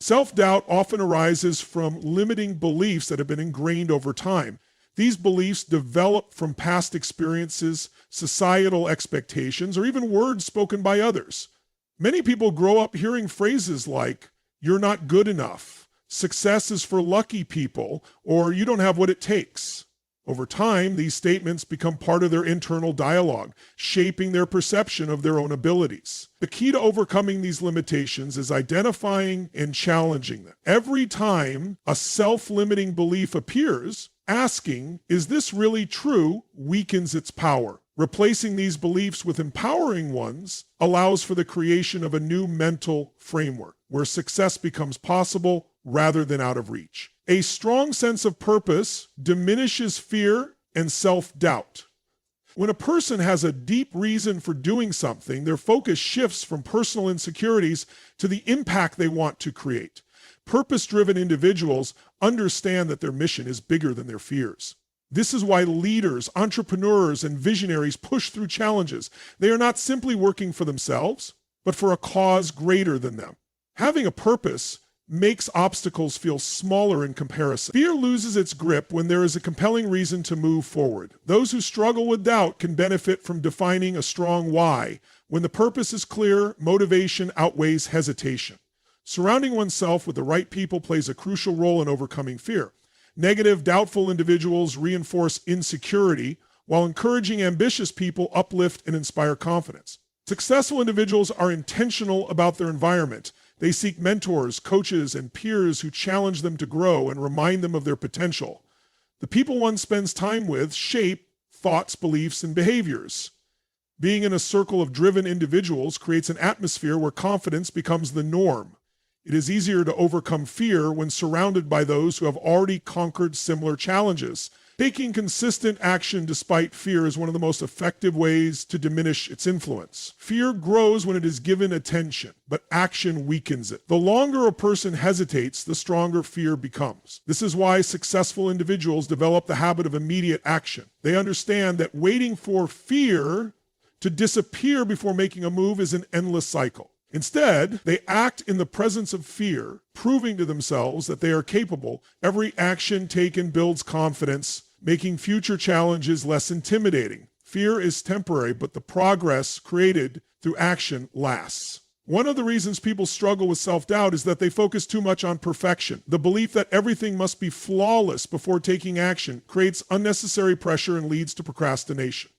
Self-doubt often arises from limiting beliefs that have been ingrained over time. These beliefs develop from past experiences, societal expectations, or even words spoken by others. Many people grow up hearing phrases like, "You're not good enough," "Success is for lucky people," or "You don't have what it takes." Over time, these statements become part of their internal dialogue, shaping their perception of their own abilities. The key to overcoming these limitations is identifying and challenging them. Every time a self-limiting belief appears, asking, "Is this really true?" weakens its power. Replacing these beliefs with empowering ones allows for the creation of a new mental framework where success becomes possible rather than out of reach. A strong sense of purpose diminishes fear and self-doubt. When a person has a deep reason for doing something, their focus shifts from personal insecurities to the impact they want to create. Purpose-driven individuals understand that their mission is bigger than their fears. This is why leaders, entrepreneurs, and visionaries push through challenges. They are not simply working for themselves, but for a cause greater than them. Having a purpose makes obstacles feel smaller in comparison. Fear loses its grip when there is a compelling reason to move forward. Those who struggle with doubt can benefit from defining a strong why. When the purpose is clear, motivation outweighs hesitation. Surrounding oneself with the right people plays a crucial role in overcoming fear. Negative, doubtful individuals reinforce insecurity, while encouraging ambitious people uplift and inspire confidence. Successful individuals are intentional about their environment. They seek mentors, coaches, and peers who challenge them to grow and remind them of their potential. The people one spends time with shape thoughts, beliefs, and behaviors. Being in a circle of driven individuals creates an atmosphere where confidence becomes the norm. It is easier to overcome fear when surrounded by those who have already conquered similar challenges. Taking consistent action despite fear is one of the most effective ways to diminish its influence. Fear grows when it is given attention, but action weakens it. The longer a person hesitates, the stronger fear becomes. This is why successful individuals develop the habit of immediate action. They understand that waiting for fear to disappear before making a move is an endless cycle. Instead, they act in the presence of fear, proving to themselves that they are capable. Every action taken builds confidence, making future challenges less intimidating. Fear is temporary, but the progress created through action lasts. One of the reasons people struggle with self-doubt is that they focus too much on perfection. The belief that everything must be flawless before taking action creates unnecessary pressure and leads to procrastination.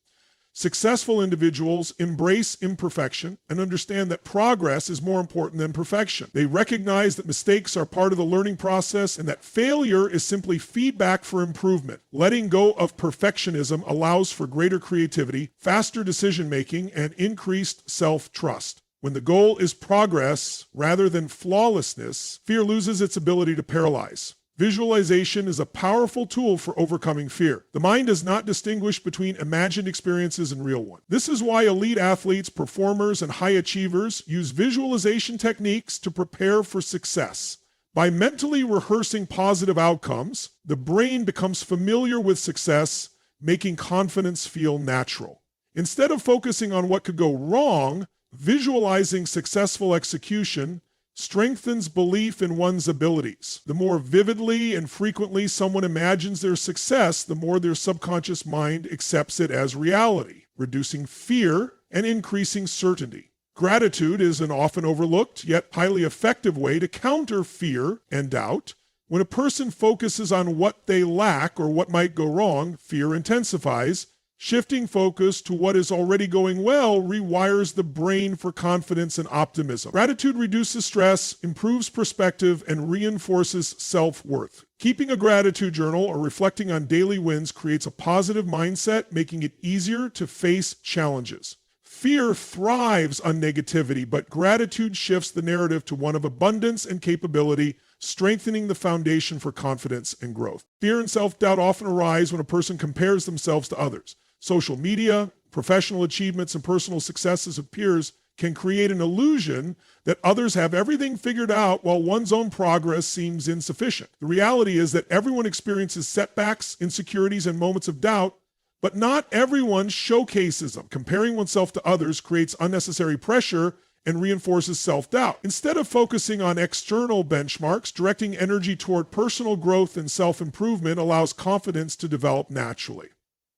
Successful individuals embrace imperfection and understand that progress is more important than perfection. They recognize that mistakes are part of the learning process and that failure is simply feedback for improvement. Letting go of perfectionism allows for greater creativity, faster decision-making, and increased self-trust. When the goal is progress rather than flawlessness, fear loses its ability to paralyze. Visualization is a powerful tool for overcoming fear. The mind does not distinguish between imagined experiences and real ones. This is why elite athletes, performers, and high achievers use visualization techniques to prepare for success. By mentally rehearsing positive outcomes, the brain becomes familiar with success, making confidence feel natural. Instead of focusing on what could go wrong, visualizing successful execution strengthens belief in one's abilities. The more vividly and frequently someone imagines their success, the more their subconscious mind accepts it as reality, reducing fear and increasing certainty. Gratitude is an often overlooked yet highly effective way to counter fear and doubt. When a person focuses on what they lack or what might go wrong, fear intensifies. Shifting focus to what is already going well rewires the brain for confidence and optimism. Gratitude reduces stress, improves perspective, and reinforces self-worth. Keeping a gratitude journal or reflecting on daily wins creates a positive mindset, making it easier to face challenges. Fear thrives on negativity, but gratitude shifts the narrative to one of abundance and capability, strengthening the foundation for confidence and growth. Fear and self-doubt often arise when a person compares themselves to others. Social media, professional achievements, and personal successes of peers can create an illusion that others have everything figured out while one's own progress seems insufficient. The reality is that everyone experiences setbacks, insecurities, and moments of doubt, but not everyone showcases them. Comparing oneself to others creates unnecessary pressure and reinforces self-doubt. Instead of focusing on external benchmarks, directing energy toward personal growth and self-improvement allows confidence to develop naturally.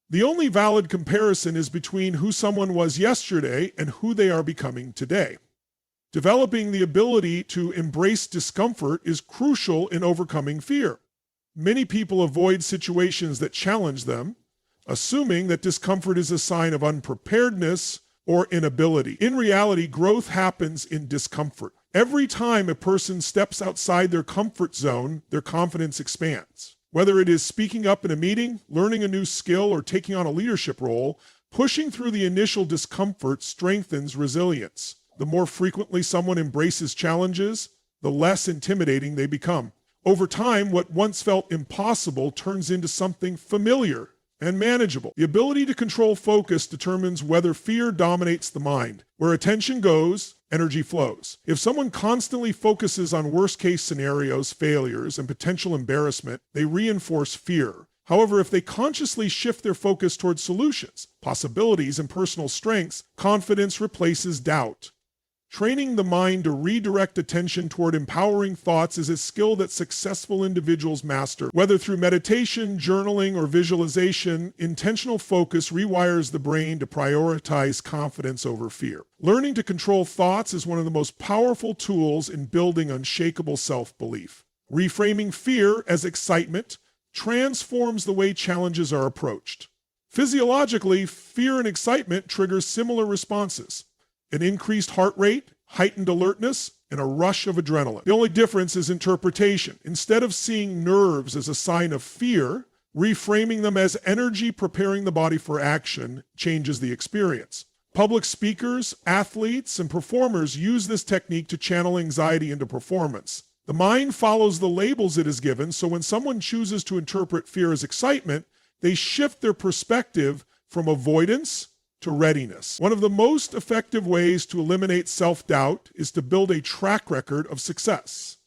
The only valid comparison is between who someone was yesterday and who they are becoming today. Developing the ability to embrace discomfort is crucial in overcoming fear. Many people avoid situations that challenge them, assuming that discomfort is a sign of unpreparedness or inability. In reality, growth happens in discomfort. Every time a person steps outside their comfort zone, their confidence expands. Whether it is speaking up in a meeting, learning a new skill, or taking on a leadership role, pushing through the initial discomfort strengthens resilience. The more frequently someone embraces challenges, the less intimidating they become. Over time, what once felt impossible turns into something familiar and manageable. The ability to control focus determines whether fear dominates the mind. Where attention goes, energy flows. If someone constantly focuses on worst-case scenarios, failures, and potential embarrassment, they reinforce fear. However, if they consciously shift their focus towards solutions, possibilities, and personal strengths, confidence replaces doubt. Training the mind to redirect attention toward empowering thoughts is a skill that successful individuals master. Whether through meditation, journaling, or visualization, intentional focus rewires the brain to prioritize confidence over fear. Learning to control thoughts is one of the most powerful tools in building unshakable self-belief. Reframing fear as excitement transforms the way challenges are approached. Physiologically, fear and excitement trigger similar responses. An increased heart rate, heightened alertness, and a rush of adrenaline. The only difference is interpretation. Instead of seeing nerves as a sign of fear, reframing them as energy preparing the body for action changes the experience. Public speakers, athletes, and performers use this technique to channel anxiety into performance. The mind follows the labels it is given, so when someone chooses to interpret fear as excitement, they shift their perspective from avoidance to readiness. One of the most effective ways to eliminate self-doubt is to build a track record of success.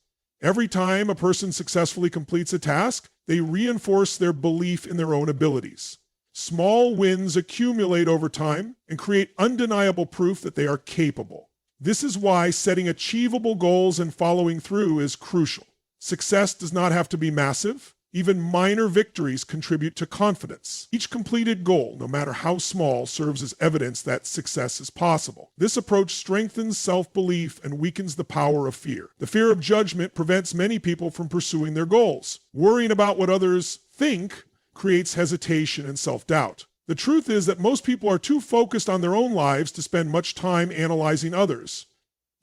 Every time a person successfully completes a task, they reinforce their belief in their own abilities. Small wins accumulate over time and create undeniable proof that they are capable. This is why setting achievable goals and following through is crucial. Success does not have to be massive. Even minor victories contribute to confidence. Each completed goal, no matter how small, serves as evidence that success is possible. This approach strengthens self-belief and weakens the power of fear. The fear of judgment prevents many people from pursuing their goals. Worrying about what others think creates hesitation and self-doubt. The truth is that most people are too focused on their own lives to spend much time analyzing others.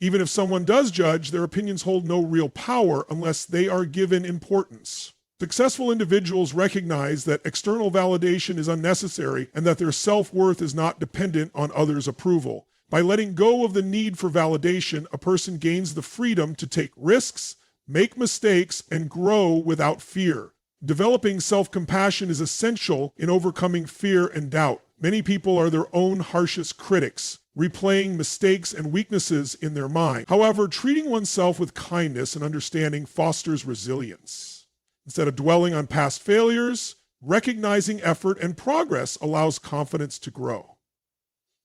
Even if someone does judge, their opinions hold no real power unless they are given importance. Successful individuals recognize that external validation is unnecessary and that their self-worth is not dependent on others' approval. By letting go of the need for validation, a person gains the freedom to take risks, make mistakes, and grow without fear. Developing self-compassion is essential in overcoming fear and doubt. Many people are their own harshest critics, replaying mistakes and weaknesses in their mind. However, treating oneself with kindness and understanding fosters resilience. Instead of dwelling on past failures, recognizing effort and progress allows confidence to grow.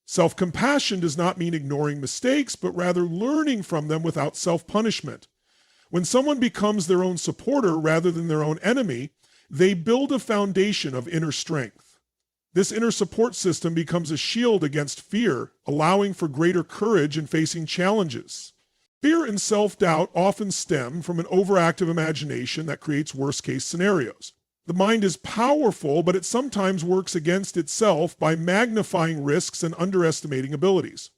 Self-compassion does not mean ignoring mistakes, but rather learning from them without self-punishment. When someone becomes their own supporter rather than their own enemy, they build a foundation of inner strength. This inner support system becomes a shield against fear, allowing for greater courage in facing challenges. Fear and self-doubt often stem from an overactive imagination that creates worst-case scenarios. The mind is powerful, but it sometimes works against itself by magnifying risks and underestimating abilities.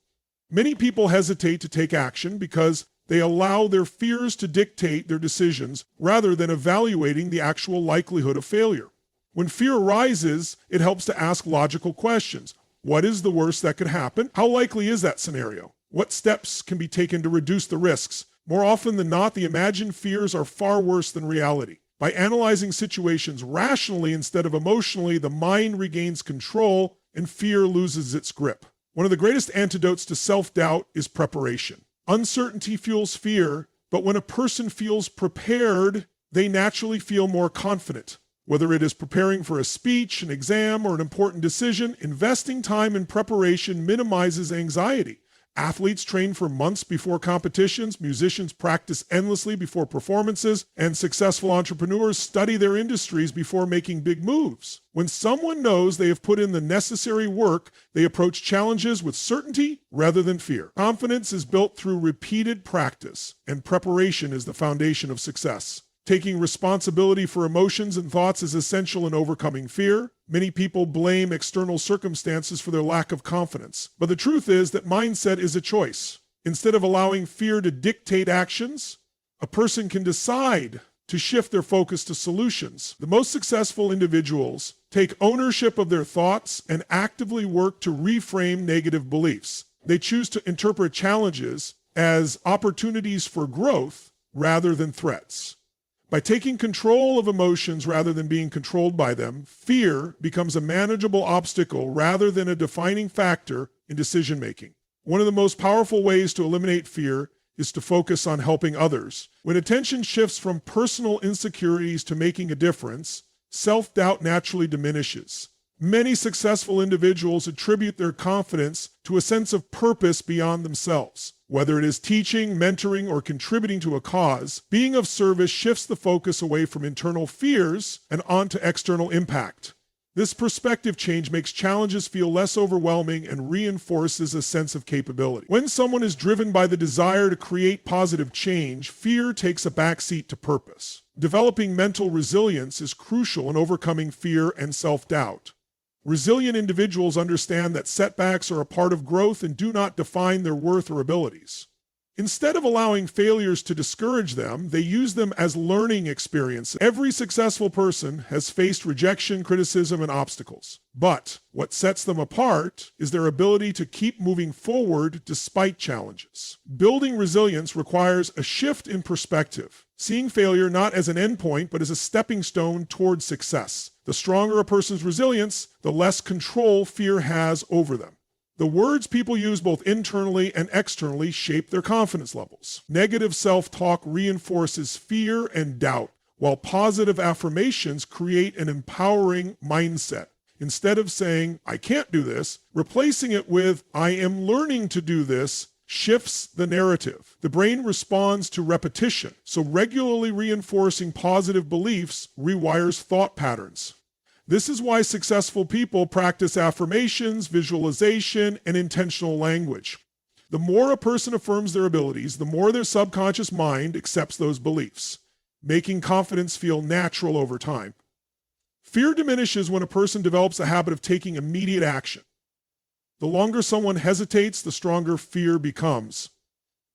Many people hesitate to take action because they allow their fears to dictate their decisions rather than evaluating the actual likelihood of failure. When fear arises, it helps to ask logical questions. What is the worst that could happen? How likely is that scenario? What steps can be taken to reduce the risks? More often than not, the imagined fears are far worse than reality. By analyzing situations rationally instead of emotionally, the mind regains control and fear loses its grip. One of the greatest antidotes to self-doubt is preparation. Uncertainty fuels fear, but when a person feels prepared, they naturally feel more confident. Whether it is preparing for a speech, an exam, or an important decision, investing time in preparation minimizes anxiety. Athletes train for months before competitions, musicians practice endlessly before performances, and successful entrepreneurs study their industries before making big moves. When someone knows they have put in the necessary work, they approach challenges with certainty rather than fear. Confidence is built through repeated practice, and preparation is the foundation of success. Taking responsibility for emotions and thoughts is essential in overcoming fear. Many people blame external circumstances for their lack of confidence. But the truth is that mindset is a choice. Instead of allowing fear to dictate actions, a person can decide to shift their focus to solutions. The most successful individuals take ownership of their thoughts and actively work to reframe negative beliefs. They choose to interpret challenges as opportunities for growth rather than threats. By taking control of emotions rather than being controlled by them, fear becomes a manageable obstacle rather than a defining factor in decision-making. One of the most powerful ways to eliminate fear is to focus on helping others. When attention shifts from personal insecurities to making a difference, self-doubt naturally diminishes. Many successful individuals attribute their confidence to a sense of purpose beyond themselves. Whether it is teaching, mentoring, or contributing to a cause, being of service shifts the focus away from internal fears and onto external impact. This perspective change makes challenges feel less overwhelming and reinforces a sense of capability. When someone is driven by the desire to create positive change, fear takes a backseat to purpose. Developing mental resilience is crucial in overcoming fear and self-doubt. Resilient individuals understand that setbacks are a part of growth and do not define their worth or abilities. Instead of allowing failures to discourage them, they use them as learning experiences. Every successful person has faced rejection, criticism, and obstacles. But what sets them apart is their ability to keep moving forward despite challenges. Building resilience requires a shift in perspective, seeing failure not as an endpoint, but as a stepping stone towards success. The stronger a person's resilience, the less control fear has over them. The words people use both internally and externally shape their confidence levels. Negative self-talk reinforces fear and doubt, while positive affirmations create an empowering mindset. Instead of saying, "I can't do this," replacing it with, "I am learning to do this," shifts the narrative. The brain responds to repetition, so regularly reinforcing positive beliefs rewires thought patterns. This is why successful people practice affirmations, visualization, and intentional language. The more a person affirms their abilities, the more their subconscious mind accepts those beliefs, making confidence feel natural over time. Fear diminishes when a person develops a habit of taking immediate action. The longer someone hesitates, the stronger fear becomes.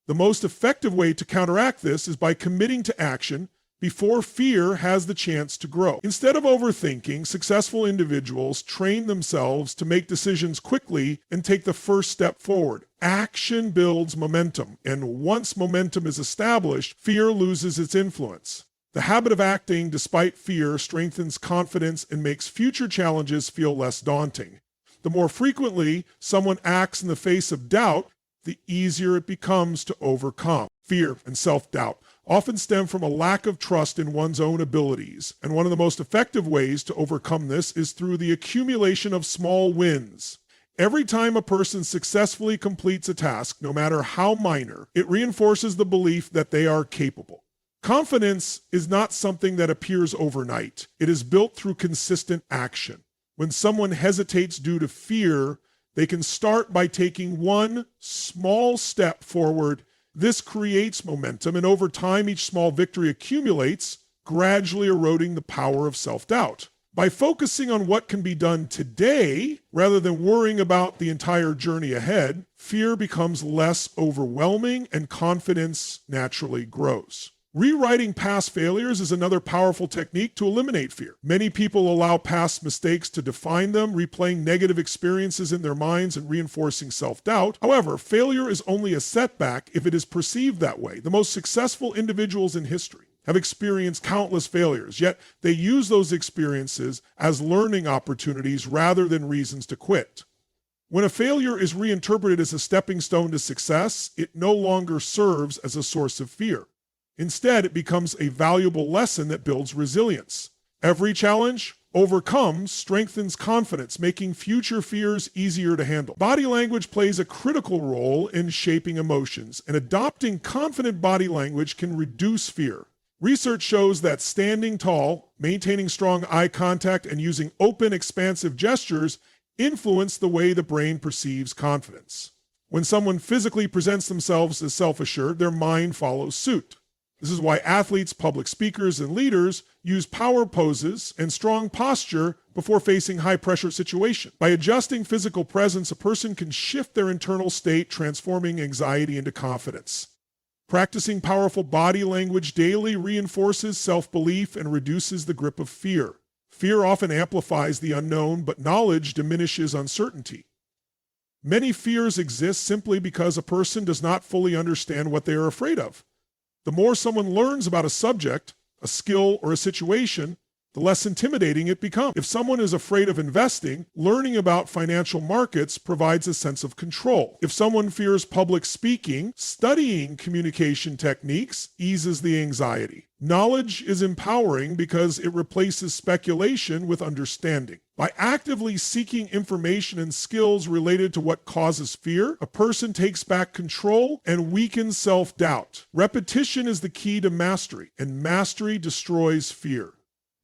The most effective way to counteract this is by committing to action before fear has the chance to grow. Instead of overthinking, successful individuals train themselves to make decisions quickly and take the first step forward. Action builds momentum, and once momentum is established, fear loses its influence. The habit of acting despite fear strengthens confidence and makes future challenges feel less daunting. The more frequently someone acts in the face of doubt, the easier it becomes to overcome. Fear and self-doubt often stem from a lack of trust in one's own abilities, and one of the most effective ways to overcome this is through the accumulation of small wins. Every time a person successfully completes a task, no matter how minor, it reinforces the belief that they are capable. Confidence is not something that appears overnight. It is built through consistent action. When someone hesitates due to fear, they can start by taking one small step forward. This creates momentum, and over time, each small victory accumulates, gradually eroding the power of self-doubt. By focusing on what can be done today, rather than worrying about the entire journey ahead, fear becomes less overwhelming and confidence naturally grows. Rewriting past failures is another powerful technique to eliminate fear. Many people allow past mistakes to define them, replaying negative experiences in their minds and reinforcing self-doubt. However, failure is only a setback if it is perceived that way. The most successful individuals in history have experienced countless failures, yet they use those experiences as learning opportunities rather than reasons to quit. When a failure is reinterpreted as a stepping stone to success, it no longer serves as a source of fear. Instead, it becomes a valuable lesson that builds resilience. Every challenge Overcome strengthens confidence, making future fears easier to handle. Body language plays a critical role in shaping emotions, and adopting confident body language can reduce fear. Research shows that standing tall, maintaining strong eye contact, and using open, expansive gestures influence the way the brain perceives confidence. When someone physically presents themselves as self-assured, their mind follows suit. This is why athletes, public speakers, and leaders use power poses and strong posture before facing high-pressure situations. By adjusting physical presence, a person can shift their internal state, transforming anxiety into confidence. Practicing powerful body language daily reinforces self-belief and reduces the grip of fear. Fear often amplifies the unknown, but knowledge diminishes uncertainty. Many fears exist simply because a person does not fully understand what they are afraid of. The more someone learns about a subject, a skill, or a situation, the less intimidating it becomes. If someone is afraid of investing, learning about financial markets provides a sense of control. If someone fears public speaking, studying communication techniques eases the anxiety. Knowledge is empowering because it replaces speculation with understanding. By actively seeking information and skills related to what causes fear, a person takes back control and weakens self-doubt. Repetition is the key to mastery, and mastery destroys fear.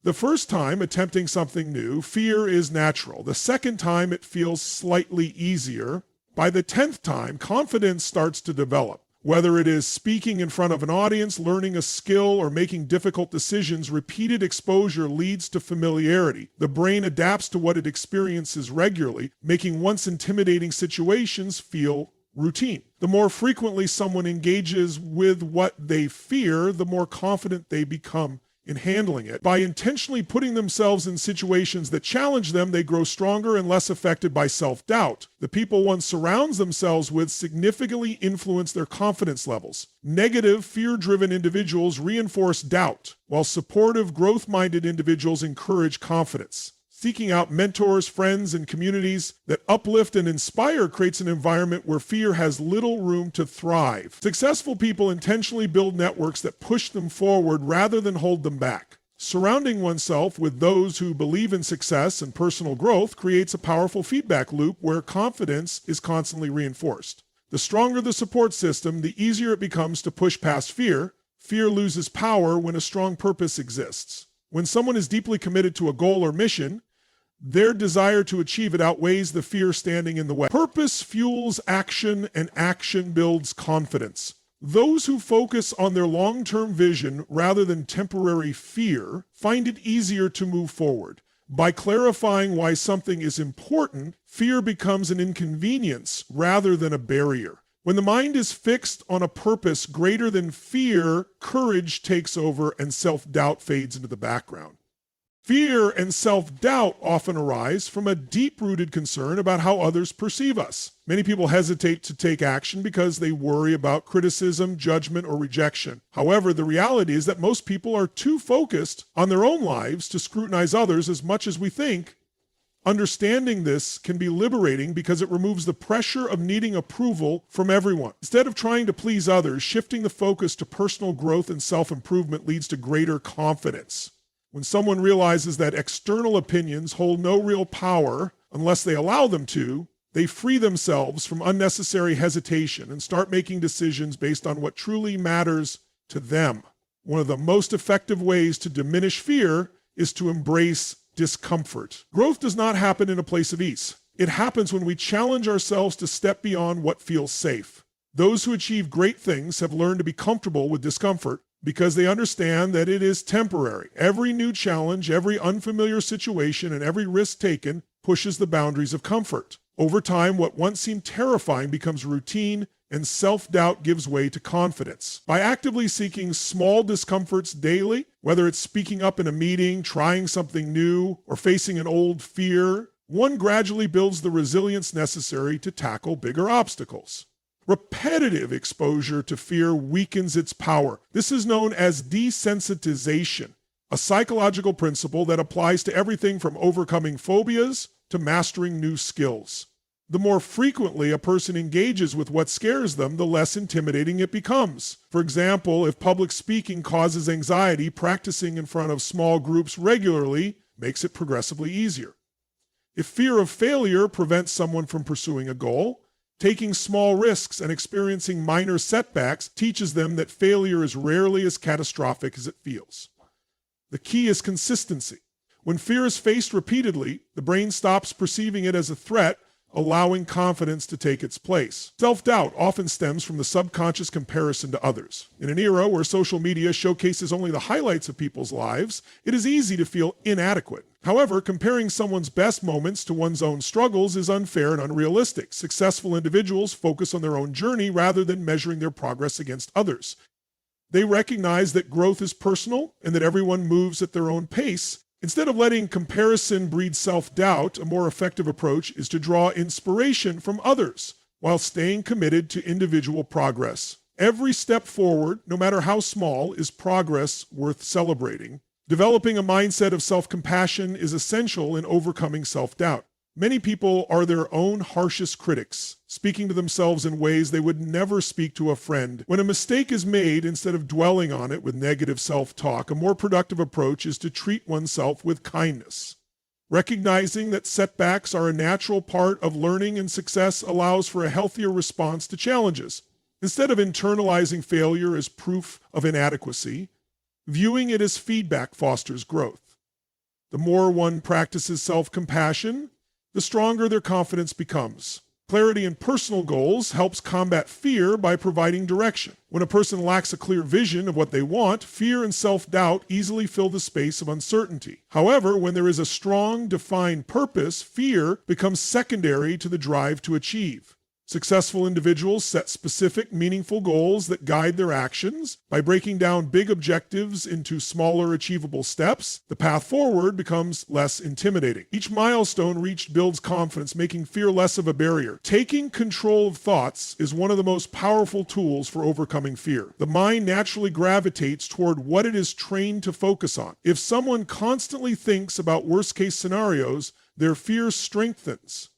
The first time attempting something new, fear is natural. The second time, it feels slightly easier. By the 10th time, confidence starts to develop. Whether it is speaking in front of an audience, learning a skill, or making difficult decisions, repeated exposure leads to familiarity. The brain adapts to what it experiences regularly, making once intimidating situations feel routine. The more frequently someone engages with what they fear, the more confident they become in handling it. By intentionally putting themselves in situations that challenge them, they grow stronger and less affected by self-doubt. The people one surrounds themselves with significantly influence their confidence levels. Negative, fear-driven individuals reinforce doubt, while supportive, growth-minded individuals encourage confidence. Seeking out mentors, friends, and communities that uplift and inspire creates an environment where fear has little room to thrive. Successful people intentionally build networks that push them forward rather than hold them back. Surrounding oneself with those who believe in success and personal growth creates a powerful feedback loop where confidence is constantly reinforced. The stronger the support system, the easier it becomes to push past fear. Fear loses power when a strong purpose exists. When someone is deeply committed to a goal or mission, their desire to achieve it outweighs the fear standing in the way. Purpose fuels action, and action builds confidence. Those who focus on their long-term vision rather than temporary fear find it easier to move forward. By clarifying why something is important, fear becomes an inconvenience rather than a barrier. When the mind is fixed on a purpose greater than fear, courage takes over and self-doubt fades into the background. Fear and self-doubt often arise from a deep-rooted concern about how others perceive us. Many people hesitate to take action because they worry about criticism, judgment, or rejection. However, the reality is that most people are too focused on their own lives to scrutinize others as much as we think. Understanding this can be liberating because it removes the pressure of needing approval from everyone. Instead of trying to please others, shifting the focus to personal growth and self-improvement leads to greater confidence. When someone realizes that external opinions hold no real power unless they allow them to, they free themselves from unnecessary hesitation and start making decisions based on what truly matters to them. One of the most effective ways to diminish fear is to embrace discomfort. Growth does not happen in a place of ease. It happens when we challenge ourselves to step beyond what feels safe. Those who achieve great things have learned to be comfortable with discomfort because they understand that it is temporary. Every new challenge, every unfamiliar situation, and every risk taken pushes the boundaries of comfort. Over time, what once seemed terrifying becomes routine, and self-doubt gives way to confidence. By actively seeking small discomforts daily, whether it's speaking up in a meeting, trying something new, or facing an old fear, one gradually builds the resilience necessary to tackle bigger obstacles. Repetitive exposure to fear weakens its power. This is known as desensitization, a psychological principle that applies to everything from overcoming phobias to mastering new skills. The more frequently a person engages with what scares them, the less intimidating it becomes. For example, if public speaking causes anxiety, practicing in front of small groups regularly makes it progressively easier. If fear of failure prevents someone from pursuing a goal, taking small risks and experiencing minor setbacks teaches them that failure is rarely as catastrophic as it feels. The key is consistency. When fear is faced repeatedly, the brain stops perceiving it as a threat, allowing confidence to take its place. Self-doubt often stems from the subconscious comparison to others. In an era where social media showcases only the highlights of people's lives, it is easy to feel inadequate. However, comparing someone's best moments to one's own struggles is unfair and unrealistic. Successful individuals focus on their own journey rather than measuring their progress against others. They recognize that growth is personal and that everyone moves at their own pace. Instead of letting comparison breed self-doubt, a more effective approach is to draw inspiration from others while staying committed to individual progress. Every step forward, no matter how small, is progress worth celebrating. Developing a mindset of self-compassion is essential in overcoming self-doubt. Many people are their own harshest critics, speaking to themselves in ways they would never speak to a friend. When a mistake is made, instead of dwelling on it with negative self-talk, a more productive approach is to treat oneself with kindness. Recognizing that setbacks are a natural part of learning and success allows for a healthier response to challenges. Instead of internalizing failure as proof of inadequacy, viewing it as feedback fosters growth. The more one practices self-compassion, the stronger their confidence becomes. Clarity in personal goals helps combat fear by providing direction. When a person lacks a clear vision of what they want, fear and self-doubt easily fill the space of uncertainty. However, when there is a strong, defined purpose, fear becomes secondary to the drive to achieve. Successful individuals set specific, meaningful goals that guide their actions. By breaking down big objectives into smaller, achievable steps, the path forward becomes less intimidating. Each milestone reached builds confidence, making fear less of a barrier. Taking control of thoughts is one of the most powerful tools for overcoming fear. The mind naturally gravitates toward what it is trained to focus on. If someone constantly thinks about worst-case scenarios, their fear strengthens.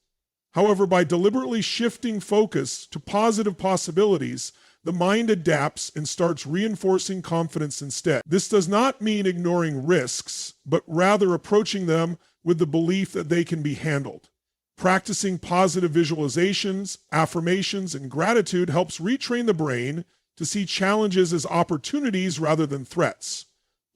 However, by deliberately shifting focus to positive possibilities, the mind adapts and starts reinforcing confidence instead. This does not mean ignoring risks, but rather approaching them with the belief that they can be handled. Practicing positive visualizations, affirmations, and gratitude helps retrain the brain to see challenges as opportunities rather than threats.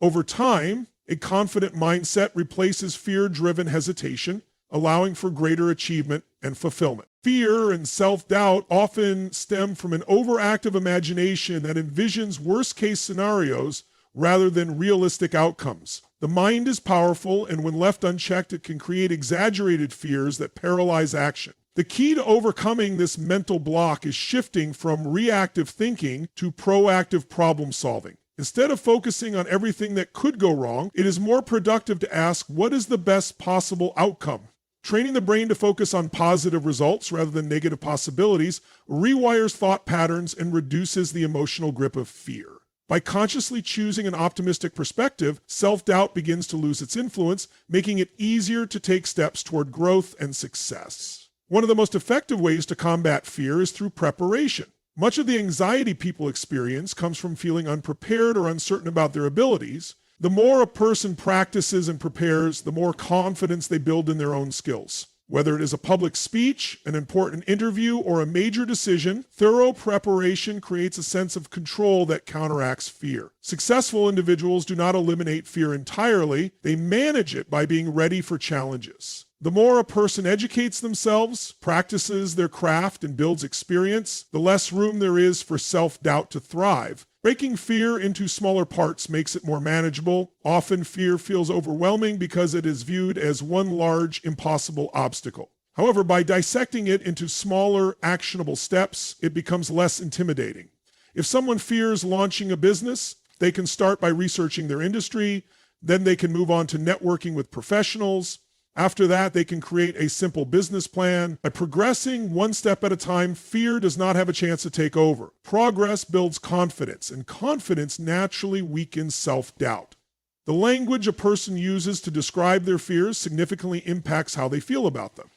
Over time, a confident mindset replaces fear-driven hesitation, allowing for greater achievement and fulfillment. Fear and self-doubt often stem from an overactive imagination that envisions worst-case scenarios rather than realistic outcomes. The mind is powerful, and when left unchecked, it can create exaggerated fears that paralyze action. The key to overcoming this mental block is shifting from reactive thinking to proactive problem solving. Instead of focusing on everything that could go wrong, it is more productive to ask, what is the best possible outcome? Training the brain to focus on positive results rather than negative possibilities rewires thought patterns and reduces the emotional grip of fear. By consciously choosing an optimistic perspective, self-doubt begins to lose its influence, making it easier to take steps toward growth and success. One of the most effective ways to combat fear is through preparation. Much of the anxiety people experience comes from feeling unprepared or uncertain about their abilities. The more a person practices and prepares, the more confidence they build in their own skills. Whether it is a public speech, an important interview, or a major decision, thorough preparation creates a sense of control that counteracts fear. Successful individuals do not eliminate fear entirely, they manage it by being ready for challenges. The more a person educates themselves, practices their craft, and builds experience, the less room there is for self-doubt to thrive. Breaking fear into smaller parts makes it more manageable. Often fear feels overwhelming because it is viewed as one large, impossible obstacle. However, by dissecting it into smaller, actionable steps, it becomes less intimidating. If someone fears launching a business, they can start by researching their industry, then they can move on to networking with professionals. After that, they can create a simple business plan. By progressing one step at a time, fear does not have a chance to take over. Progress builds confidence, and confidence naturally weakens self-doubt. The language a person uses to describe their fears significantly impacts how they feel about them.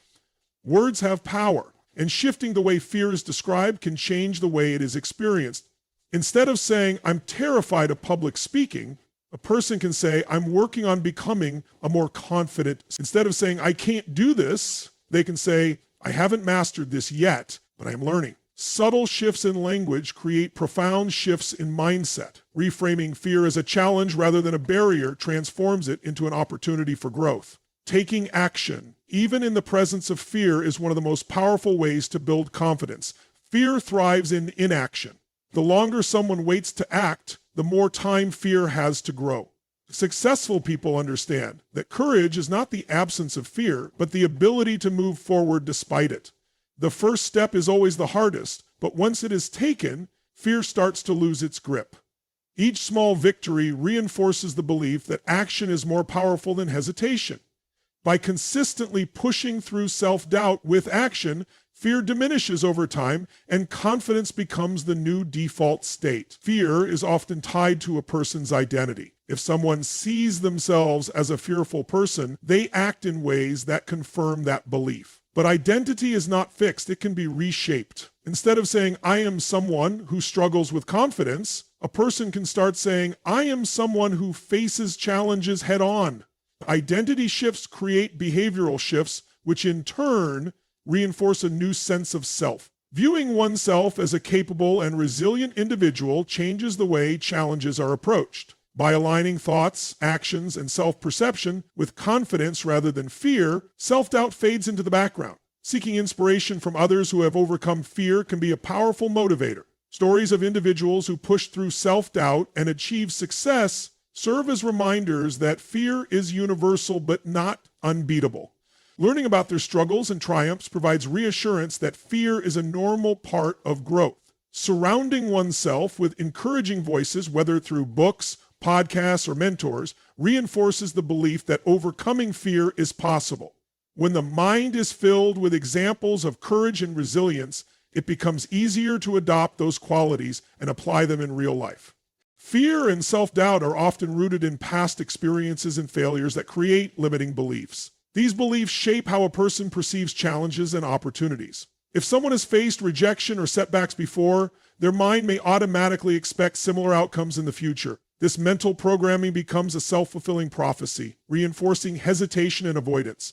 Words have power, and shifting the way fear is described can change the way it is experienced. Instead of saying, "I'm terrified of public speaking," A person can say, I'm working on becoming a more confident. Instead of saying, I can't do this, they can say, I haven't mastered this yet, but I'm learning. Subtle shifts in language create profound shifts in mindset. Reframing fear as a challenge rather than a barrier transforms it into an opportunity for growth. Taking action, even in the presence of fear, is one of the most powerful ways to build confidence. Fear thrives in inaction. The longer someone waits to act, the more time fear has to grow. Successful people understand that courage is not the absence of fear, but the ability to move forward despite it. The first step is always the hardest, but once it is taken, fear starts to lose its grip. Each small victory reinforces the belief that action is more powerful than hesitation. By consistently pushing through self-doubt with action, fear diminishes over time and confidence becomes the new default state. Fear is often tied to a person's identity. If someone sees themselves as a fearful person, they act in ways that confirm that belief. But identity is not fixed, it can be reshaped. Instead of saying, I am someone who struggles with confidence, a person can start saying, I am someone who faces challenges head on. Identity shifts create behavioral shifts, which in turn reinforce a new sense of self. Viewing oneself as a capable and resilient individual changes the way challenges are approached. By aligning thoughts, actions, and self-perception with confidence rather than fear, self-doubt fades into the background. Seeking inspiration from others who have overcome fear can be a powerful motivator. Stories of individuals who push through self-doubt and achieve success serve as reminders that fear is universal but not unbeatable. Learning about their struggles and triumphs provides reassurance that fear is a normal part of growth. Surrounding oneself with encouraging voices, whether through books, podcasts, or mentors, reinforces the belief that overcoming fear is possible. When the mind is filled with examples of courage and resilience, it becomes easier to adopt those qualities and apply them in real life. Fear and self-doubt are often rooted in past experiences and failures that create limiting beliefs. These beliefs shape how a person perceives challenges and opportunities. If someone has faced rejection or setbacks before, their mind may automatically expect similar outcomes in the future. This mental programming becomes a self-fulfilling prophecy, reinforcing hesitation and avoidance.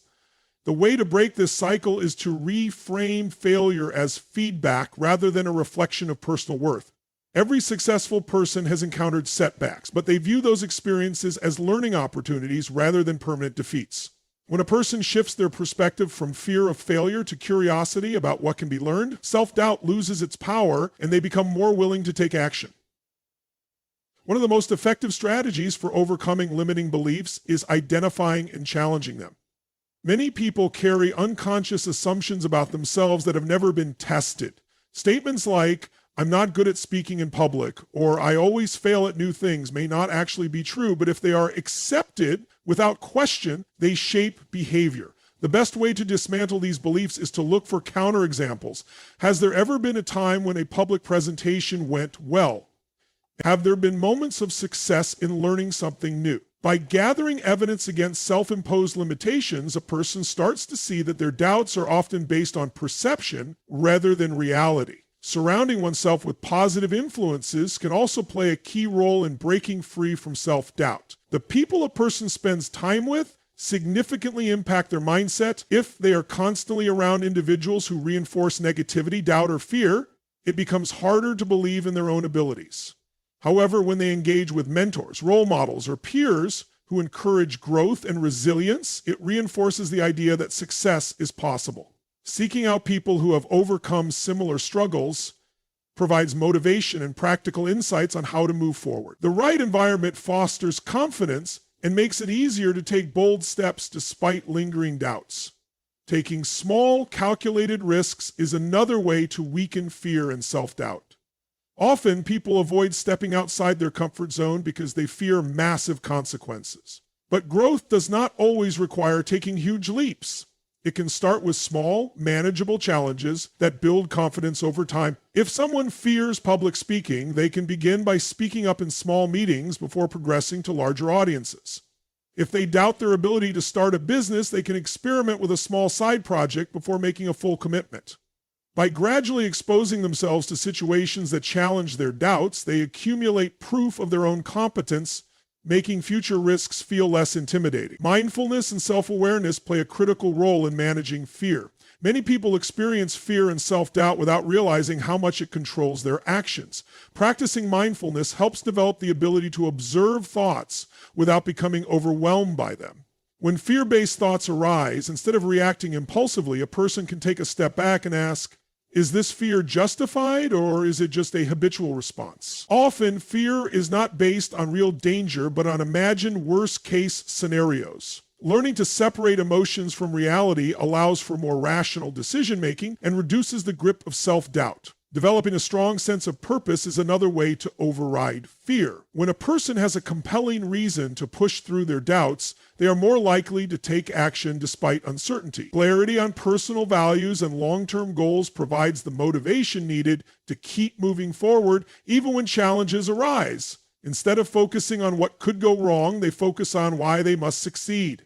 The way to break this cycle is to reframe failure as feedback rather than a reflection of personal worth. Every successful person has encountered setbacks, but they view those experiences as learning opportunities rather than permanent defeats. When a person shifts their perspective from fear of failure to curiosity about what can be learned, self-doubt loses its power and they become more willing to take action. One of the most effective strategies for overcoming limiting beliefs is identifying and challenging them. Many people carry unconscious assumptions about themselves that have never been tested. Statements like, I'm not good at speaking in public, or I always fail at new things may not actually be true, but if they are accepted without question, they shape behavior. The best way to dismantle these beliefs is to look for counterexamples. Has there ever been a time when a public presentation went well? Have there been moments of success in learning something new? By gathering evidence against self-imposed limitations, a person starts to see that their doubts are often based on perception rather than reality. Surrounding oneself with positive influences can also play a key role in breaking free from self-doubt. The people a person spends time with significantly impact their mindset. If they are constantly around individuals who reinforce negativity, doubt, or fear, it becomes harder to believe in their own abilities. However, when they engage with mentors, role models, or peers who encourage growth and resilience, it reinforces the idea that success is possible. Seeking out people who have overcome similar struggles provides motivation and practical insights on how to move forward. The right environment fosters confidence and makes it easier to take bold steps despite lingering doubts. Taking small, calculated risks is another way to weaken fear and self-doubt. Often, people avoid stepping outside their comfort zone because they fear massive consequences. But growth does not always require taking huge leaps. It can start with small, manageable challenges that build confidence over time. If someone fears public speaking, they can begin by speaking up in small meetings before progressing to larger audiences. If they doubt their ability to start a business, they can experiment with a small side project before making a full commitment. By gradually exposing themselves to situations that challenge their doubts, they accumulate proof of their own competence, making future risks feel less intimidating. Mindfulness and self-awareness play a critical role in managing fear. Many people experience fear and self-doubt without realizing how much it controls their actions. Practicing mindfulness helps develop the ability to observe thoughts without becoming overwhelmed by them. When fear-based thoughts arise, instead of reacting impulsively, a person can take a step back and ask, is this fear justified, or is it just a habitual response? Often, fear is not based on real danger, but on imagined worst-case scenarios. Learning to separate emotions from reality allows for more rational decision-making and reduces the grip of self-doubt. Developing a strong sense of purpose is another way to override fear. When a person has a compelling reason to push through their doubts, they are more likely to take action despite uncertainty. Clarity on personal values and long-term goals provides the motivation needed to keep moving forward even when challenges arise. Instead of focusing on what could go wrong, they focus on why they must succeed.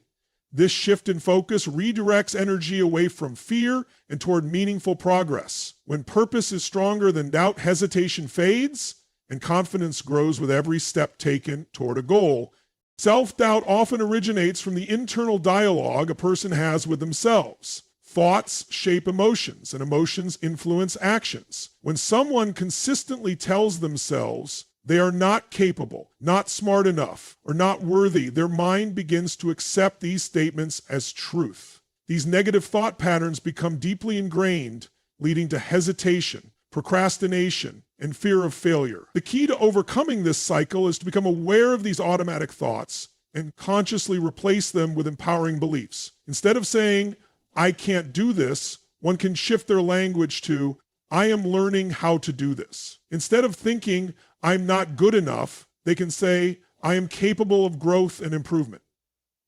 This shift in focus redirects energy away from fear and toward meaningful progress. When purpose is stronger than doubt, hesitation fades, and confidence grows with every step taken toward a goal. Self-doubt often originates from the internal dialogue a person has with themselves. Thoughts shape emotions, and emotions influence actions. When someone consistently tells themselves they are not capable, not smart enough, or not worthy, their mind begins to accept these statements as truth. These negative thought patterns become deeply ingrained, leading to hesitation, procrastination, and fear of failure. The key to overcoming this cycle is to become aware of these automatic thoughts and consciously replace them with empowering beliefs. Instead of saying, I can't do this, one can shift their language to, I am learning how to do this. Instead of thinking, I'm not good enough, they can say, I am capable of growth and improvement.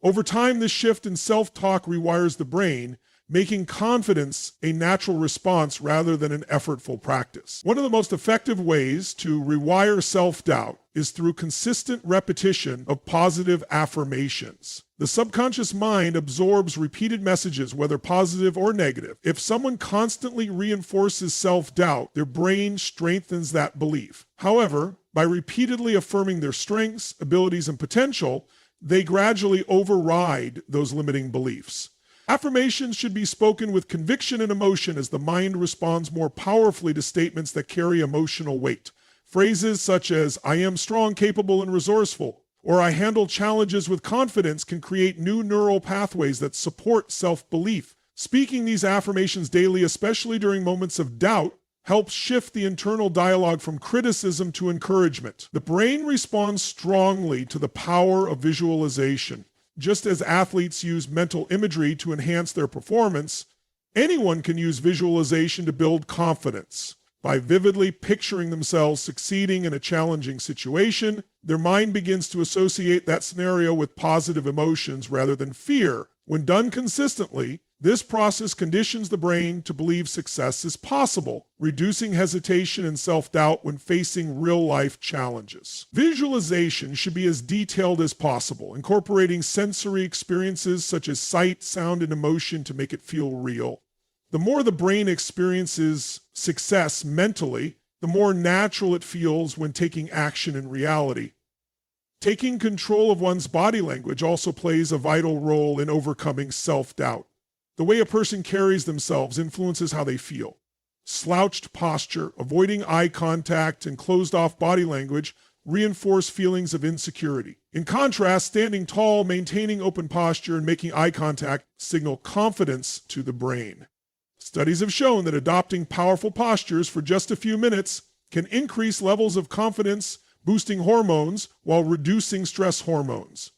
Over time, this shift in self-talk rewires the brain, making confidence a natural response rather than an effortful practice. One of the most effective ways to rewire self-doubt is through consistent repetition of positive affirmations. The subconscious mind absorbs repeated messages, whether positive or negative. If someone constantly reinforces self-doubt, their brain strengthens that belief. However, by repeatedly affirming their strengths, abilities, and potential, they gradually override those limiting beliefs. Affirmations should be spoken with conviction and emotion as the mind responds more powerfully to statements that carry emotional weight. Phrases such as, I am strong, capable, and resourceful, or I handle challenges with confidence can create new neural pathways that support self-belief. Speaking these affirmations daily, especially during moments of doubt, helps shift the internal dialogue from criticism to encouragement. The brain responds strongly to the power of visualization. Just as athletes use mental imagery to enhance their performance, anyone can use visualization to build confidence. By vividly picturing themselves succeeding in a challenging situation, their mind begins to associate that scenario with positive emotions rather than fear. When done consistently, this process conditions the brain to believe success is possible, reducing hesitation and self-doubt when facing real-life challenges. Visualization should be as detailed as possible, incorporating sensory experiences such as sight, sound, and emotion to make it feel real. The more the brain experiences success mentally, the more natural it feels when taking action in reality. Taking control of one's body language also plays a vital role in overcoming self-doubt. The way a person carries themselves influences how they feel. Slouched posture, avoiding eye contact, and closed-off body language reinforce feelings of insecurity. In contrast, standing tall, maintaining open posture, and making eye contact signal confidence to the brain. Studies have shown that adopting powerful postures for just a few minutes can increase levels of confidence, boosting hormones while reducing stress hormones.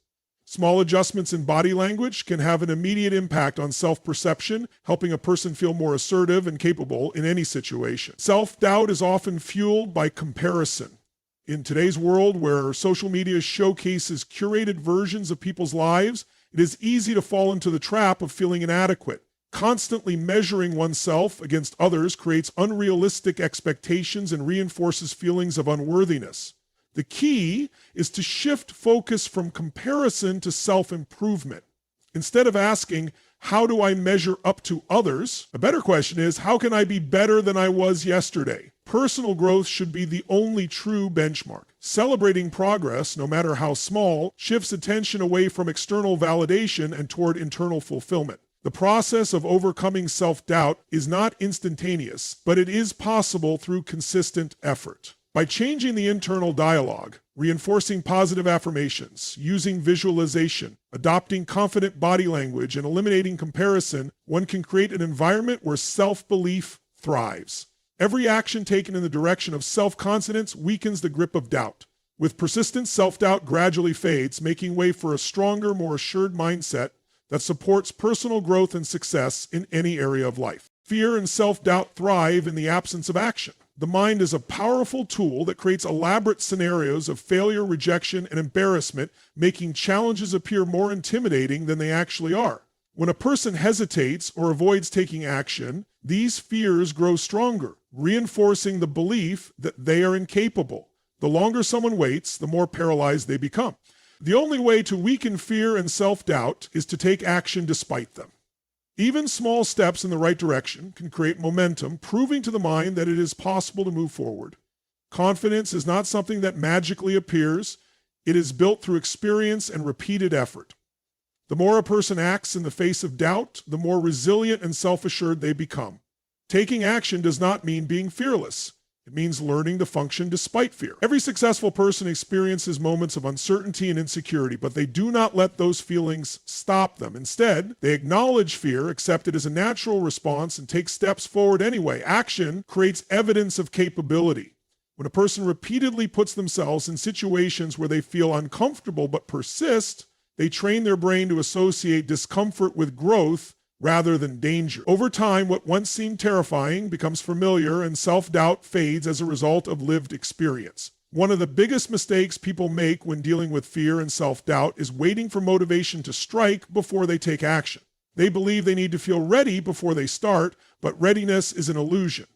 Small adjustments in body language can have an immediate impact on self-perception, helping a person feel more assertive and capable in any situation. Self-doubt is often fueled by comparison. In today's world, where social media showcases curated versions of people's lives, it is easy to fall into the trap of feeling inadequate. Constantly measuring oneself against others creates unrealistic expectations and reinforces feelings of unworthiness. The key is to shift focus from comparison to self-improvement. Instead of asking, how do I measure up to others? A better question is, how can I be better than I was yesterday? Personal growth should be the only true benchmark. Celebrating progress, no matter how small, shifts attention away from external validation and toward internal fulfillment. The process of overcoming self-doubt is not instantaneous, but it is possible through consistent effort. By changing the internal dialogue, reinforcing positive affirmations, using visualization, adopting confident body language, and eliminating comparison, one can create an environment where self-belief thrives. Every action taken in the direction of self-confidence weakens the grip of doubt. With persistent, self-doubt gradually fades, making way for a stronger, more assured mindset that supports personal growth and success in any area of life. Fear and self-doubt thrive in the absence of action. The mind is a powerful tool that creates elaborate scenarios of failure, rejection, and embarrassment, making challenges appear more intimidating than they actually are. When a person hesitates or avoids taking action, these fears grow stronger, reinforcing the belief that they are incapable. The longer someone waits, the more paralyzed they become. The only way to weaken fear and self-doubt is to take action despite them. Even small steps in the right direction can create momentum, proving to the mind that it is possible to move forward. Confidence is not something that magically appears. It is built through experience and repeated effort. The more a person acts in the face of doubt, the more resilient and self-assured they become. Taking action does not mean being fearless. It means learning to function despite fear. Every successful person experiences moments of uncertainty and insecurity, but they do not let those feelings stop them. Instead, they acknowledge fear, accept it as a natural response, and take steps forward anyway. Action creates evidence of capability. When a person repeatedly puts themselves in situations where they feel uncomfortable but persist, they train their brain to associate discomfort with growth rather than danger. Over time, what once seemed terrifying becomes familiar, and self-doubt fades as a result of lived experience. One of the biggest mistakes people make when dealing with fear and self-doubt is waiting for motivation to strike before they take action. They believe they need to feel ready before they start, but readiness is an illusion.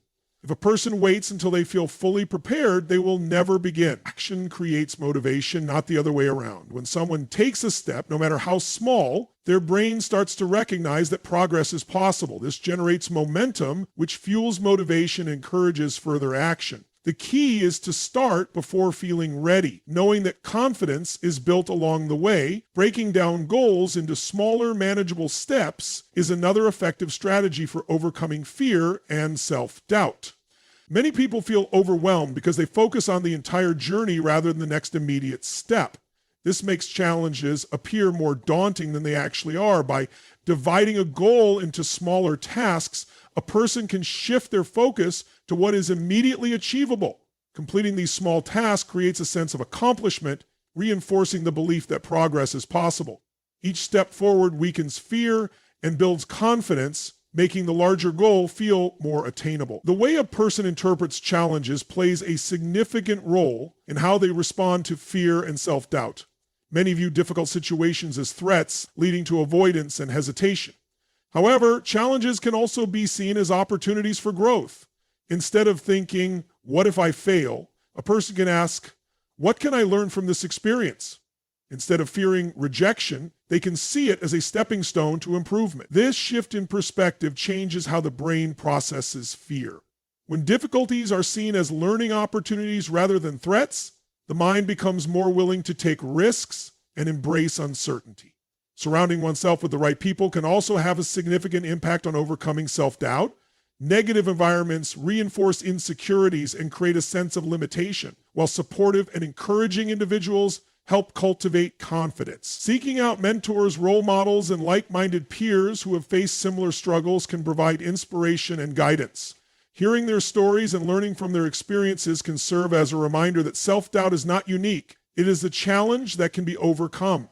If a person waits until they feel fully prepared, they will never begin. Action creates motivation, not the other way around. When someone takes a step, no matter how small, their brain starts to recognize that progress is possible. This generates momentum, which fuels motivation and encourages further action. The key is to start before feeling ready, knowing that confidence is built along the way. Breaking down goals into smaller, manageable steps is another effective strategy for overcoming fear and self-doubt. Many people feel overwhelmed because they focus on the entire journey rather than the next immediate step. This makes challenges appear more daunting than they actually are. By dividing a goal into smaller tasks, a person can shift their focus to what is immediately achievable. Completing these small tasks creates a sense of accomplishment, reinforcing the belief that progress is possible. Each step forward weakens fear and builds confidence, making the larger goal feel more attainable. The way a person interprets challenges plays a significant role in how they respond to fear and self-doubt. Many view difficult situations as threats, leading to avoidance and hesitation. However, challenges can also be seen as opportunities for growth. Instead of thinking, "What if I fail?" a person can ask, "What can I learn from this experience?" Instead of fearing rejection, they can see it as a stepping stone to improvement. This shift in perspective changes how the brain processes fear. When difficulties are seen as learning opportunities rather than threats, the mind becomes more willing to take risks and embrace uncertainty. Surrounding oneself with the right people can also have a significant impact on overcoming self-doubt. Negative environments reinforce insecurities and create a sense of limitation, while supportive and encouraging individuals help cultivate confidence. Seeking out mentors, role models, and like-minded peers who have faced similar struggles can provide inspiration and guidance. Hearing their stories and learning from their experiences can serve as a reminder that self-doubt is not unique. It is a challenge that can be overcome.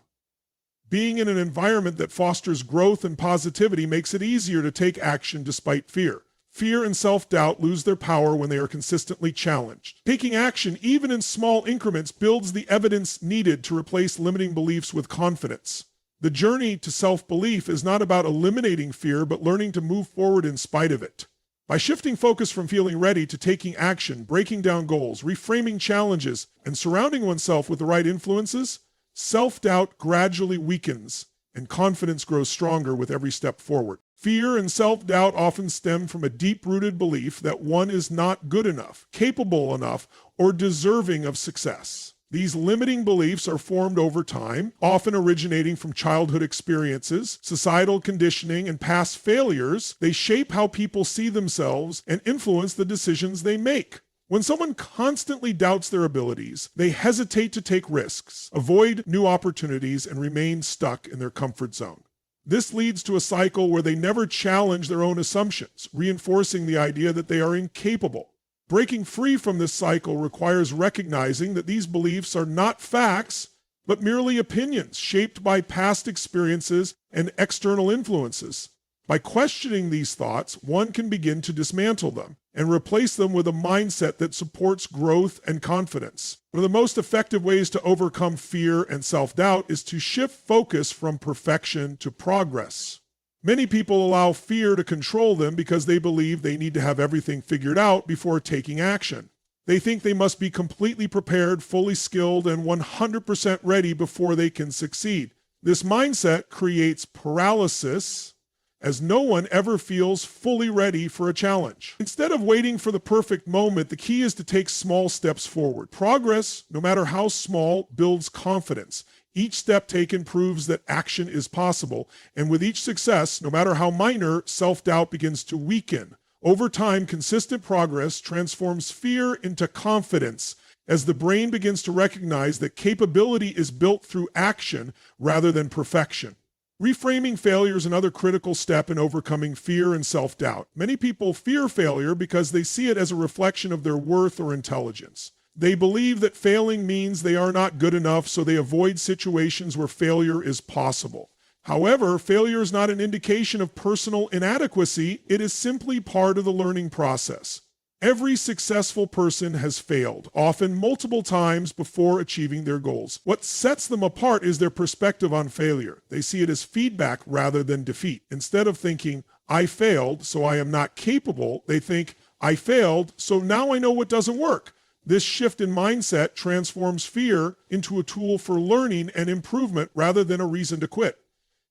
Being in an environment that fosters growth and positivity makes it easier to take action despite fear. Fear and self-doubt lose their power when they are consistently challenged. Taking action, even in small increments, builds the evidence needed to replace limiting beliefs with confidence. The journey to self-belief is not about eliminating fear, but learning to move forward in spite of it. By shifting focus from feeling ready to taking action, breaking down goals, reframing challenges, and surrounding oneself with the right influences, self-doubt gradually weakens and confidence grows stronger with every step forward. Fear and self-doubt often stem from a deep-rooted belief that one is not good enough, capable enough, or deserving of success. These limiting beliefs are formed over time, often originating from childhood experiences, societal conditioning, and past failures. They shape how people see themselves and influence the decisions they make. When someone constantly doubts their abilities, they hesitate to take risks, avoid new opportunities, and remain stuck in their comfort zone. This leads to a cycle where they never challenge their own assumptions, reinforcing the idea that they are incapable. Breaking free from this cycle requires recognizing that these beliefs are not facts, but merely opinions shaped by past experiences and external influences. By questioning these thoughts, one can begin to dismantle them and replace them with a mindset that supports growth and confidence. One of the most effective ways to overcome fear and self-doubt is to shift focus from perfection to progress. Many people allow fear to control them because they believe they need to have everything figured out before taking action. They think they must be completely prepared, fully skilled, and 100% ready before they can succeed. This mindset creates paralysis, as no one ever feels fully ready for a challenge. Instead of waiting for the perfect moment, the key is to take small steps forward. Progress, no matter how small, builds confidence. Each step taken proves that action is possible, and with each success, no matter how minor, self-doubt begins to weaken. Over time, consistent progress transforms fear into confidence as the brain begins to recognize that capability is built through action rather than perfection. Reframing failure is another critical step in overcoming fear and self-doubt. Many people fear failure because they see it as a reflection of their worth or intelligence. They believe that failing means they are not good enough, so they avoid situations where failure is possible. However, failure is not an indication of personal inadequacy. It is simply part of the learning process. Every successful person has failed, often multiple times before achieving their goals. What sets them apart is their perspective on failure. They see it as feedback rather than defeat. Instead of thinking, I failed, so I am not capable, they think, I failed, so now I know what doesn't work. This shift in mindset transforms fear into a tool for learning and improvement rather than a reason to quit.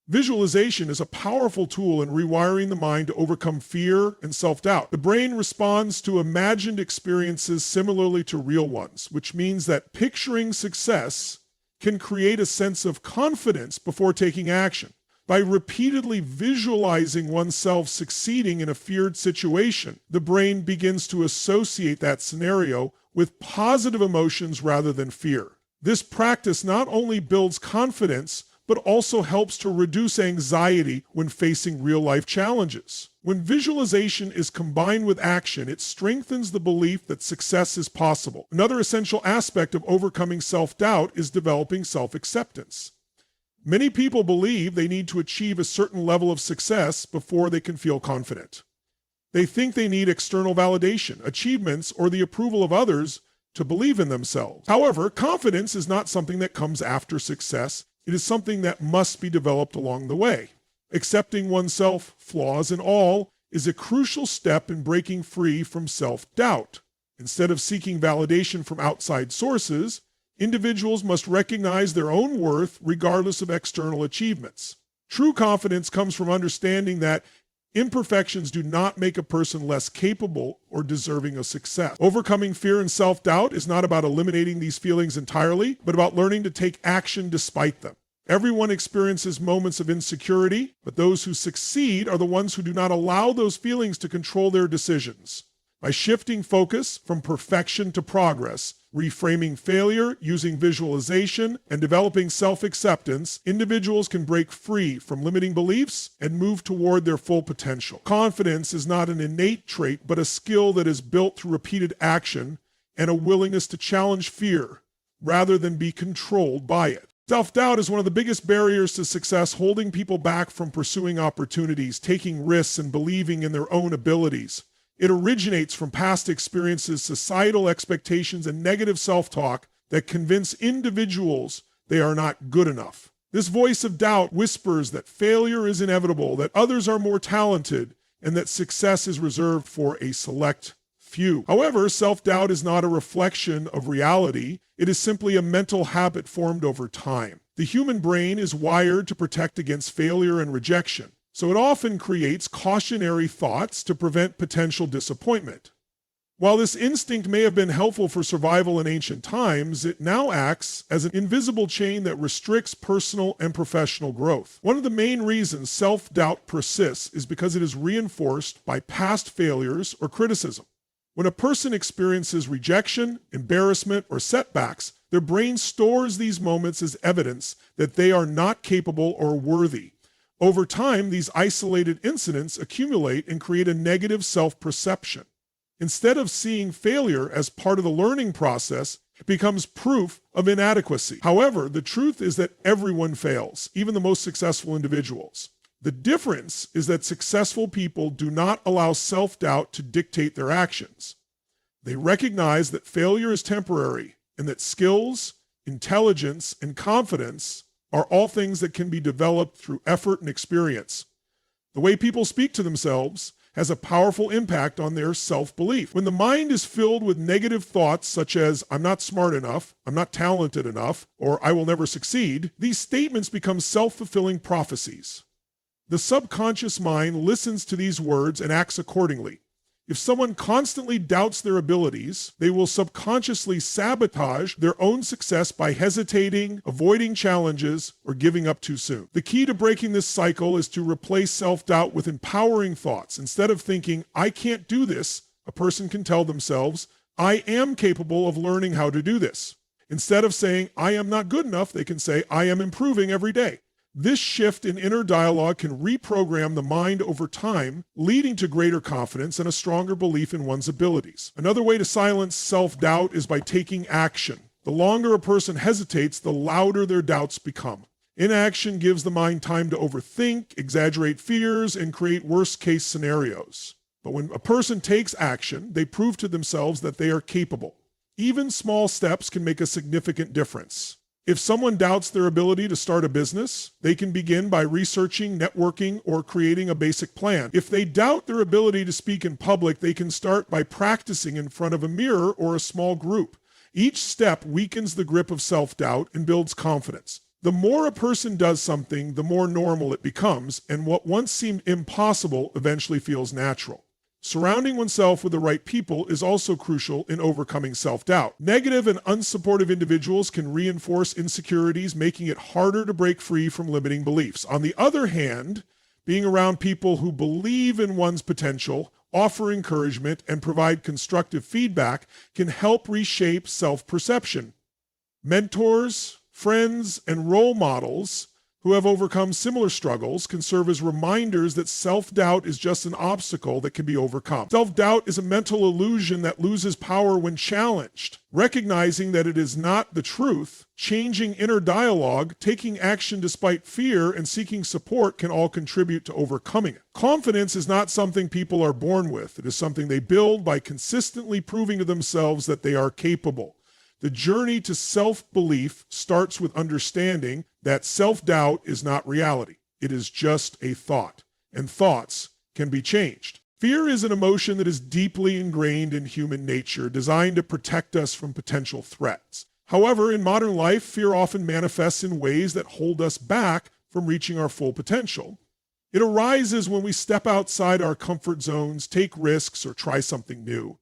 Visualization is a powerful tool in rewiring the mind to overcome fear and self-doubt. The brain responds to imagined experiences similarly to real ones, which means that picturing success can create a sense of confidence before taking action. By repeatedly visualizing oneself succeeding in a feared situation, the brain begins to associate that scenario with positive emotions rather than fear. This practice not only builds confidence, but also helps to reduce anxiety when facing real-life challenges. When visualization is combined with action, it strengthens the belief that success is possible. Another essential aspect of overcoming self-doubt is developing self-acceptance. Many people believe they need to achieve a certain level of success before they can feel confident. They think they need external validation, achievements, or the approval of others to believe in themselves. However, confidence is not something that comes after success. It is something that must be developed along the way. Accepting oneself, flaws and all, is a crucial step in breaking free from self-doubt. Instead of seeking validation from outside sources, individuals must recognize their own worth regardless of external achievements. True confidence comes from understanding that imperfections do not make a person less capable or deserving of success. Overcoming fear and self-doubt is not about eliminating these feelings entirely, but about learning to take action despite them. Everyone experiences moments of insecurity, but those who succeed are the ones who do not allow those feelings to control their decisions. By shifting focus from perfection to progress, reframing failure, using visualization, and developing self-acceptance, individuals can break free from limiting beliefs and move toward their full potential. Confidence is not an innate trait, but a skill that is built through repeated action and a willingness to challenge fear rather than be controlled by it. Self-doubt is one of the biggest barriers to success, holding people back from pursuing opportunities, taking risks, and believing in their own abilities. It originates from past experiences, societal expectations, and negative self-talk that convince individuals they are not good enough. This voice of doubt whispers that failure is inevitable, that others are more talented, and that success is reserved for a select few. However, self-doubt is not a reflection of reality. It is simply a mental habit formed over time. The human brain is wired to protect against failure and rejection. So it often creates cautionary thoughts to prevent potential disappointment. While this instinct may have been helpful for survival in ancient times, it now acts as an invisible chain that restricts personal and professional growth. One of the main reasons self-doubt persists is because it is reinforced by past failures or criticism. When a person experiences rejection, embarrassment, or setbacks, their brain stores these moments as evidence that they are not capable or worthy. Over time, these isolated incidents accumulate and create a negative self-perception. Instead of seeing failure as part of the learning process, it becomes proof of inadequacy. However, the truth is that everyone fails, even the most successful individuals. The difference is that successful people do not allow self-doubt to dictate their actions. They recognize that failure is temporary and that skills, intelligence, and confidence are all things that can be developed through effort and experience. The way people speak to themselves has a powerful impact on their self-belief. When the mind is filled with negative thoughts such as, I'm not smart enough, I'm not talented enough, or I will never succeed, these statements become self-fulfilling prophecies. The subconscious mind listens to these words and acts accordingly. If someone constantly doubts their abilities, they will subconsciously sabotage their own success by hesitating, avoiding challenges, or giving up too soon. The key to breaking this cycle is to replace self-doubt with empowering thoughts. Instead of thinking, I can't do this, a person can tell themselves, I am capable of learning how to do this. Instead of saying, I am not good enough, they can say, I am improving every day. This shift in inner dialogue can reprogram the mind over time, leading to greater confidence and a stronger belief in one's abilities. Another way to silence self-doubt is by taking action. The longer a person hesitates, the louder their doubts become. Inaction gives the mind time to overthink, exaggerate fears, and create worst-case scenarios. But when a person takes action, they prove to themselves that they are capable. Even small steps can make a significant difference. If someone doubts their ability to start a business, they can begin by researching, networking, or creating a basic plan. If they doubt their ability to speak in public, they can start by practicing in front of a mirror or a small group. Each step weakens the grip of self-doubt and builds confidence. The more a person does something, the more normal it becomes, and what once seemed impossible eventually feels natural. Surrounding oneself with the right people is also crucial in overcoming self-doubt. Negative and unsupportive individuals can reinforce insecurities, making it harder to break free from limiting beliefs. On the other hand, being around people who believe in one's potential, offer encouragement, and provide constructive feedback can help reshape self-perception. Mentors, friends, and role models who have overcome similar struggles can serve as reminders that self-doubt is just an obstacle that can be overcome. Self-doubt is a mental illusion that loses power when challenged. Recognizing that it is not the truth, changing inner dialogue, taking action despite fear, and seeking support can all contribute to overcoming it. Confidence is not something people are born with. It is something they build by consistently proving to themselves that they are capable. The journey to self-belief starts with understanding that self-doubt is not reality. It is just a thought, and thoughts can be changed. Fear is an emotion that is deeply ingrained in human nature, designed to protect us from potential threats. However, in modern life, fear often manifests in ways that hold us back from reaching our full potential. It arises when we step outside our comfort zones, take risks, or try something new.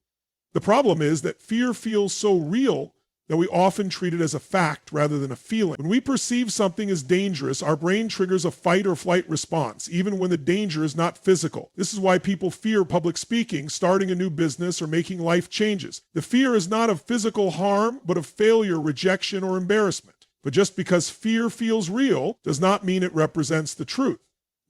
The problem is that fear feels so real that we often treat it as a fact rather than a feeling. When we perceive something as dangerous, our brain triggers a fight or flight response, even when the danger is not physical. This is why people fear public speaking, starting a new business, or making life changes. The fear is not of physical harm, but of failure, rejection, or embarrassment. But just because fear feels real does not mean it represents the truth.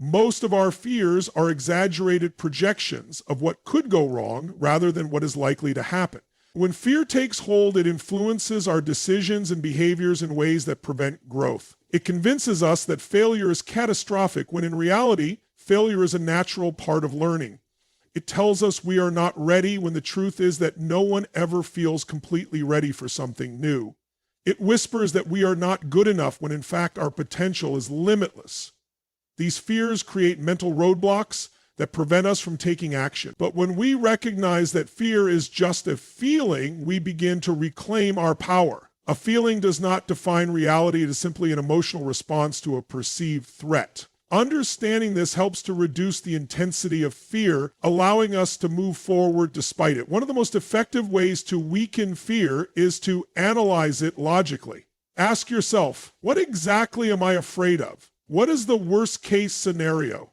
Most of our fears are exaggerated projections of what could go wrong rather than what is likely to happen. When fear takes hold, it influences our decisions and behaviors in ways that prevent growth. It convinces us that failure is catastrophic, when in reality, failure is a natural part of learning. It tells us we are not ready, when the truth is that no one ever feels completely ready for something new. It whispers that we are not good enough, when in fact our potential is limitless. These fears create mental roadblocks that prevent us from taking action. But when we recognize that fear is just a feeling, we begin to reclaim our power. A feeling does not define reality. It is simply an emotional response to a perceived threat. Understanding this helps to reduce the intensity of fear, allowing us to move forward despite it. One of the most effective ways to weaken fear is to analyze it logically. Ask yourself, what exactly am I afraid of? What is the worst case scenario?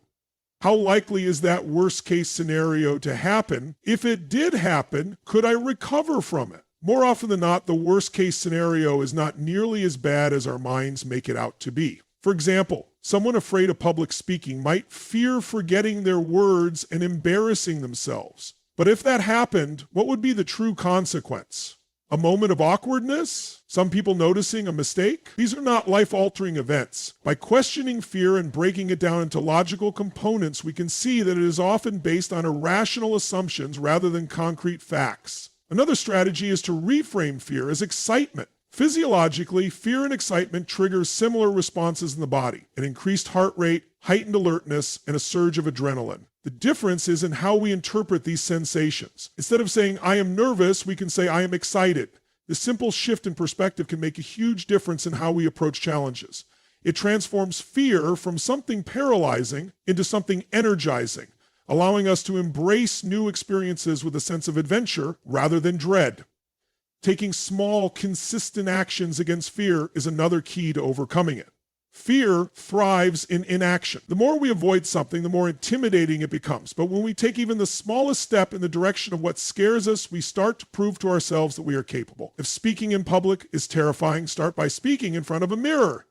How likely is that worst case scenario to happen? If it did happen, could I recover from it? More often than not, the worst case scenario is not nearly as bad as our minds make it out to be. For example, someone afraid of public speaking might fear forgetting their words and embarrassing themselves. But if that happened, what would be the true consequence? A moment of awkwardness? Some people noticing a mistake? These are not life-altering events. By questioning fear and breaking it down into logical components, we can see that it is often based on irrational assumptions rather than concrete facts. Another strategy is to reframe fear as excitement. Physiologically, fear and excitement triggers similar responses in the body: an increased heart rate, heightened alertness, and a surge of adrenaline. The difference is in how we interpret these sensations. Instead of saying, I am nervous, we can say, I am excited. This simple shift in perspective can make a huge difference in how we approach challenges. It transforms fear from something paralyzing into something energizing, allowing us to embrace new experiences with a sense of adventure rather than dread. Taking small, consistent actions against fear is another key to overcoming it. Fear thrives in inaction. The more we avoid something, the more intimidating it becomes. But when we take even the smallest step in the direction of what scares us, we start to prove to ourselves that we are capable. If speaking in public is terrifying, start by speaking in front of a mirror,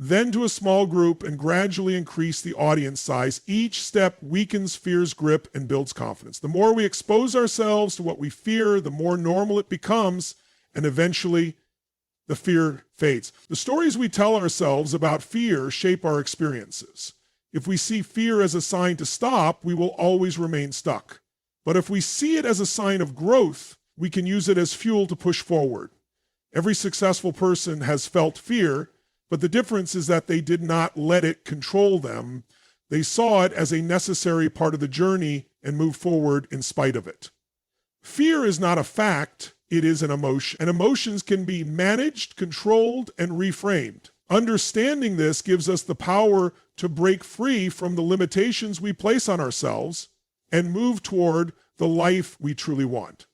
then to a small group, and gradually increase the audience size. Each step weakens fear's grip and builds confidence. The more we expose ourselves to what we fear, the more normal it becomes, and eventually the fear fades. The stories we tell ourselves about fear shape our experiences. If we see fear as a sign to stop, we will always remain stuck. But if we see it as a sign of growth, we can use it as fuel to push forward. Every successful person has felt fear, but the difference is that they did not let it control them. They saw it as a necessary part of the journey and moved forward in spite of it. Fear is not a fact, it is an emotion. And emotions can be managed, controlled, and reframed. Understanding this gives us the power to break free from the limitations we place on ourselves and move toward the life we truly want.